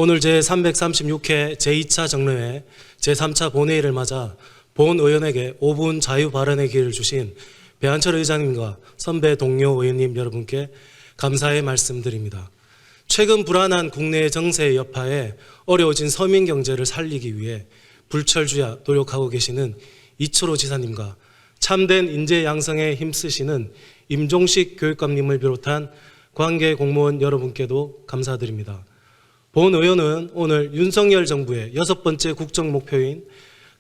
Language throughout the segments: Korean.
오늘 제336회 제2차 정례회 제3차 본회의를 맞아 본 의원에게 5분 자유 발언의 기회를 주신 배한철 의장님과 선배 동료 의원님 여러분께 감사의 말씀드립니다. 최근 불안한 국내 정세의 여파에 어려워진 서민 경제를 살리기 위해 불철주야 노력하고 계시는 이철호 지사님과 참된 인재 양성에 힘쓰시는 임종식 교육감님을 비롯한 관계 공무원 여러분께도 감사드립니다. 본 의원은 오늘 윤석열 정부의 6번째 국정 목표인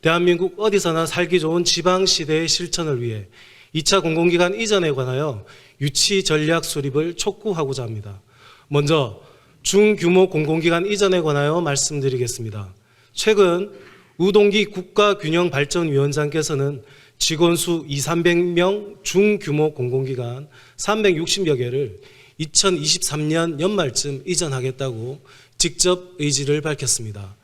대한민국 어디서나 살기 좋은 지방시대의 실천을 위해 2차 공공기관 이전에 관하여 유치 전략 수립을 촉구하고자 합니다. 먼저 중규모 공공기관 이전에 관하여 말씀드리겠습니다. 최근 우동기 국가균형발전위원장께서는 직원 수 200~300명 중규모 공공기관 360여 개를 2023년 연말쯤 이전하겠다고 직접 의지를 밝혔습니다.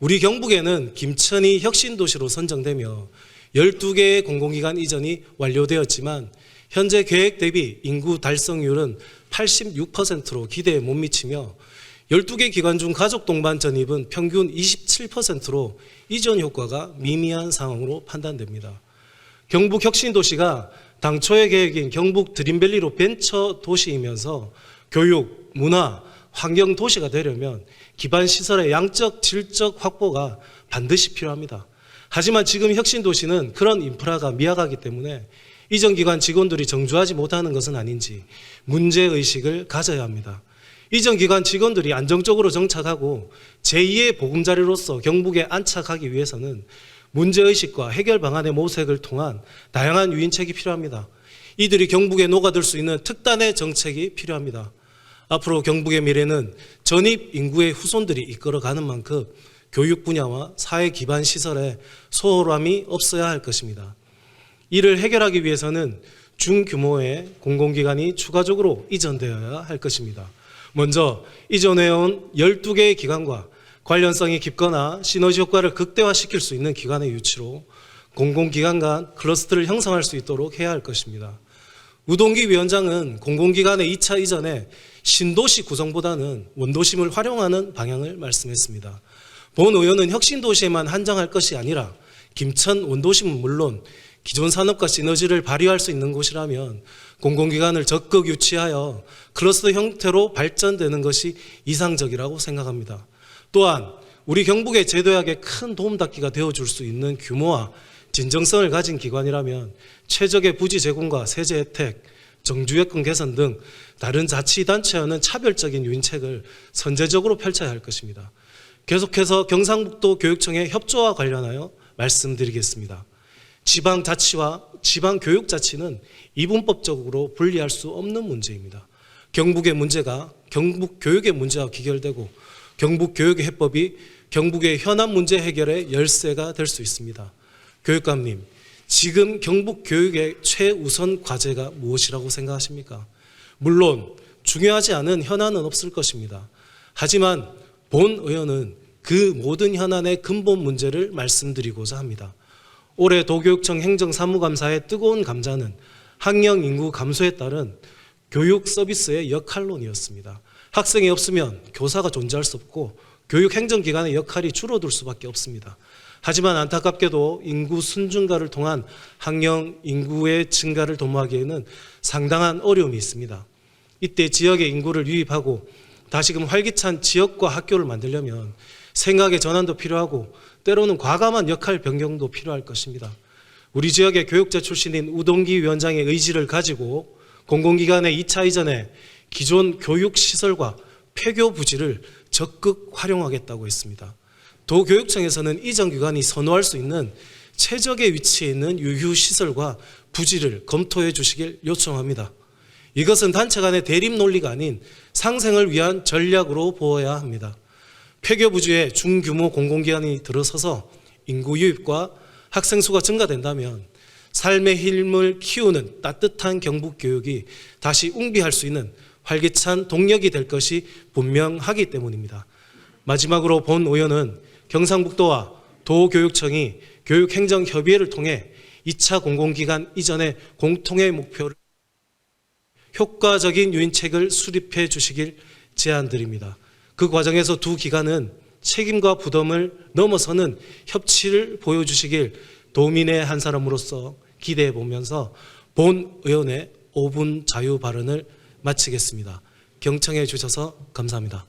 우리 경북에는 김천이 혁신도시로 선정되며 12개의 공공기관 이전이 완료되었지만 현재 계획 대비 인구 달성률은 86%로 기대에 못 미치며 12개 기관 중 가족 동반 전입은 평균 27%로 이전 효과가 미미한 상황으로 판단됩니다. 경북 혁신도시가 당초의 계획인 경북 드림밸리로 벤처 도시이면서 교육, 문화, 환경 도시가 되려면 기반 시설의 양적, 질적 확보가 반드시 필요합니다. 하지만 지금 혁신도시는 그런 인프라가 미약하기 때문에 이전 기관 직원들이 정주하지 못하는 것은 아닌지 문제의식을 가져야 합니다. 이전 기관 직원들이 안정적으로 정착하고 제2의 보금자리로서 경북에 안착하기 위해서는 문제의식과 해결 방안의 모색을 통한 다양한 유인책이 필요합니다. 이들이 경북에 녹아들 수 있는 특단의 정책이 필요합니다. 앞으로 경북의 미래는 전입 인구의 후손들이 이끌어가는 만큼 교육 분야와 사회 기반 시설에 소홀함이 없어야 할 것입니다. 이를 해결하기 위해서는 중규모의 공공기관이 추가적으로 이전되어야 할 것입니다. 먼저 이전해온 12개의 기관과 관련성이 깊거나 시너지 효과를 극대화시킬 수 있는 기관의 유치로 공공기관 간 클러스터를 형성할 수 있도록 해야 할 것입니다. 우동기 위원장은 공공기관의 2차 이전에 신도시 구성보다는 원도심을 활용하는 방향을 말씀했습니다. 본 의원은 혁신도시에만 한정할 것이 아니라 김천 원도심은 물론 기존 산업과 시너지를 발휘할 수 있는 곳이라면 공공기관을 적극 유치하여 클러스터 형태로 발전되는 것이 이상적이라고 생각합니다. 또한 우리 경북의 제도약에 큰 도움닫기가 되어줄 수 있는 규모와 진정성을 가진 기관이라면 최적의 부지 제공과 세제 혜택, 정주여건 개선 등 다른 자치단체와는 차별적인 유인책을 선제적으로 펼쳐야 할 것입니다. 계속해서 경상북도 교육청의 협조와 관련하여 말씀드리겠습니다. 지방자치와 지방교육자치는 이분법적으로 분리할 수 없는 문제입니다. 경북의 문제가 경북교육의 문제와 귀결되고 경북교육의 해법이 경북의 현안 문제 해결의 열쇠가 될 수 있습니다. 교육감님, 지금 경북교육의 최우선 과제가 무엇이라고 생각하십니까? 물론 중요하지 않은 현안은 없을 것입니다. 하지만 본 의원은 그 모든 현안의 근본 문제를 말씀드리고자 합니다. 올해 도교육청 행정사무감사의 뜨거운 감자는 학령 인구 감소에 따른 교육 서비스의 역할론이었습니다. 학생이 없으면 교사가 존재할 수 없고 교육 행정기관의 역할이 줄어들 수밖에 없습니다. 하지만 안타깝게도 인구 순증가를 통한 학령 인구의 증가를 도모하기에는 상당한 어려움이 있습니다. 이때 지역의 인구를 유입하고 다시금 활기찬 지역과 학교를 만들려면 생각의 전환도 필요하고 때로는 과감한 역할 변경도 필요할 것입니다. 우리 지역의 교육자 출신인 우동기 위원장의 의지를 가지고 공공기관의 2차 이전에 기존 교육시설과 폐교 부지를 적극 활용하겠다고 했습니다. 도교육청에서는 이전 기관이 선호할 수 있는 최적의 위치에 있는 유휴시설과 부지를 검토해 주시길 요청합니다. 이것은 단체 간의 대립 논리가 아닌 상생을 위한 전략으로 보아야 합니다. 폐교 부지에 중규모 공공기관이 들어서서 인구 유입과 학생 수가 증가된다면 삶의 힘을 키우는 따뜻한 경북교육이 다시 웅비할 수 있는 활기찬 동력이 될 것이 분명하기 때문입니다. 마지막으로 본 의원은 경상북도와 도교육청이 교육행정협의회를 통해 2차 공공기관 이전의 공통의 목표를 효과적인 유인책을 수립해 주시길 제안드립니다. 그 과정에서 두 기관은 책임과 부담을 넘어서는 협치를 보여주시길 도민의 한 사람으로서 기대해 보면서 본 의원의 5분 자유 발언을 마치겠습니다. 경청해 주셔서 감사합니다.